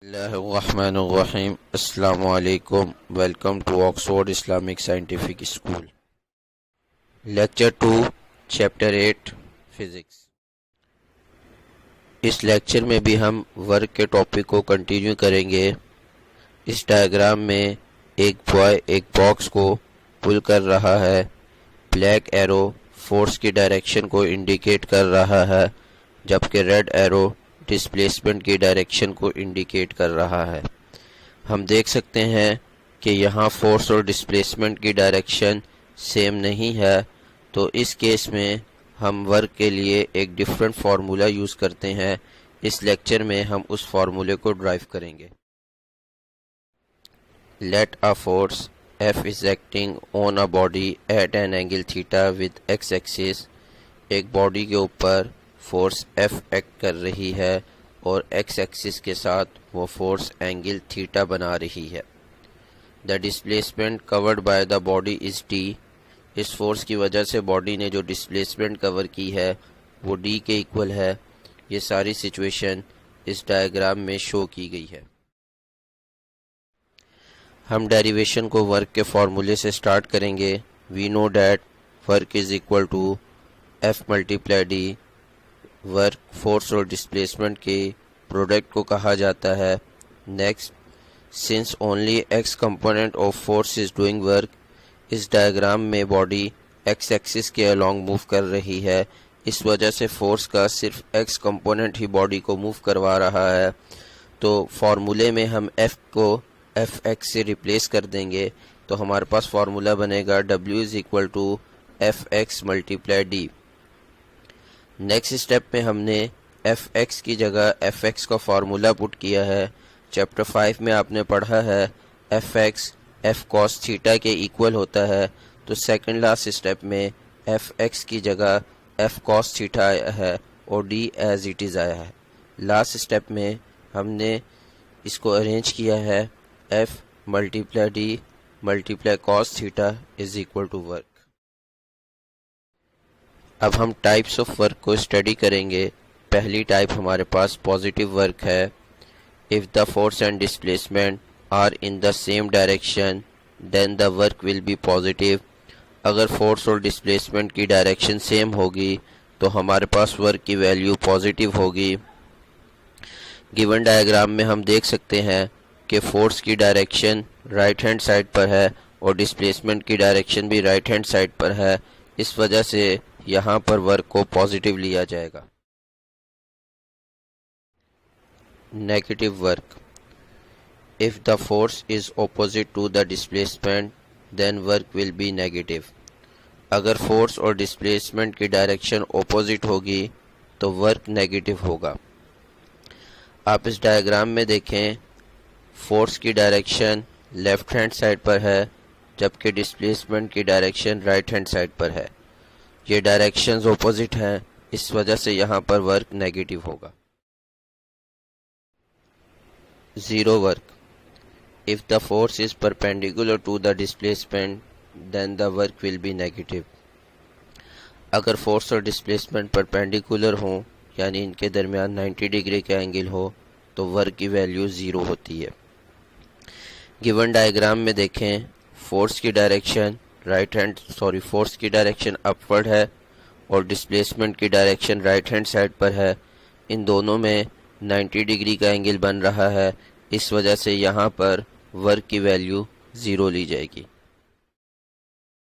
Bismillahirrahmanirrahim. Assalamu alaikum. Welcome to Oxford Islamic Scientific School. Lecture 2, Chapter 8, Physics. इस lecture में भी हम work के टॉपिक को कंटिन्यू करेंगे। इस डायग्राम में एक बॉय एक बॉक्स को पुल कर रहा है। ब्लैक एरो फोर्स की डायरेक्शन को इंडिकेट कर रहा है, जबकि रेड एरो डिस्प्लेसमेंट की डायरेक्शन को इंडिकेट कर रहा है। हम देख सकते हैं कि यहाँ फोर्स और डिस्प्लेसमेंट की डायरेक्शन सेम नहीं है, तो इस केस में हम वर्क के लिए एक डिफरेंट फार्मूला यूज़ करते हैं। इस लेक्चर में हम उस फार्मूले को ड्राइव करेंगे। Let a force F is acting on a body at an angle theta with x axis। एक बॉडी के ऊपर फोर्स F एक्ट कर रही है और x एक्सिस के साथ वो फोर्स एंगल थीटा बना रही है। The displacement covered by the body is d। इस फोर्स की वजह से बॉडी ने जो डिस्प्लेसमेंट कवर की है वो d के इक्वल है। ये सारी सिचुएशन इस डायग्राम में शो की गई है। हम डेरिवेशन को वर्क के फॉर्मूले से स्टार्ट करेंगे। We know that work is equal to F multiply D. Work force और डिस्प्लेसमेंट के प्रोडक्ट को कहा जाता है। Next, since only x component of force is doing work. इस डायग्राम में बॉडी x एक्सिस के अलोंग मूव कर रही है। इस वजह से फोर्स का सिर्फ x कंपोनेंट ही बॉडी को मूव करवा रहा है। तो फार्मूले में हम F को Fx से रिप्लेस कर देंगे, तो हमारे पास फार्मूला बनेगा W is equal to Fx multiply D. Next step में हमने Fx की जगह Fx का फार्मूला पुट किया है। चैप्टर 5 में आपने पढ़ा है Fx F cos थीटा के इक्वल होता है, तो सेकंड लास्ट स्टेप में Fx की जगह F cos थीटा आया है और D एज इट इज़ आया है। लास्ट स्टेप में हमने इसको अरेंज किया है F multiply D multiply cos theta is equal to work. अब हम टाइप्स ऑफ वर्क को स्टडी करेंगे। पहली टाइप हमारे पास पॉजिटिव वर्क है। If the force and displacement are in the same direction then the work will be positive. अगर force और डिस्प्लेसमेंट की डायरेक्शन सेम होगी तो हमारे पास वर्क की वैल्यू पॉजिटिव होगी। गिवन डायग्राम में हम देख सकते हैं कि फोर्स की डायरेक्शन राइट हैंड साइड पर है और डिस्प्लेसमेंट की डायरेक्शन भी राइट हैंड साइड पर है। इस वजह से यहाँ पर वर्क को पॉजिटिव लिया जाएगा। Negative work, if the force is opposite to the displacement then work will be negative. अगर फोर्स और डिस्प्लेसमेंट की डायरेक्शन ऑपोजिट होगी तो वर्क नेगेटिव होगा। आप इस डायग्राम में देखें, फोर्स की डायरेक्शन लेफ्ट हैंड साइड पर है जबकि डिस्प्लेसमेंट की डायरेक्शन राइट हैंड साइड पर है। ये डायरेक्शंस ऑपोजिट हैं, इस वजह से यहाँ पर वर्क नेगेटिव होगा। Zero work, if the force is perpendicular to the displacement then the work will be negative. अगर फोर्स और डिस्प्लेसमेंट परपेंडिकुलर हों यानी इनके दरमियान 90 डिग्री का एंगल हो तो वर्क की वैल्यू ज़ीरो होती है। गिवन डायग्राम में देखें, फोर्स की डायरेक्शन फोर्स की डायरेक्शन अपवर्ड है और डिस्प्लेसमेंट की डायरेक्शन राइट हैंड साइड पर है। इन दोनों में 90 डिग्री का एंगल बन रहा है, इस वजह से यहाँ पर वर्क की वैल्यू ज़ीरो ली जाएगी।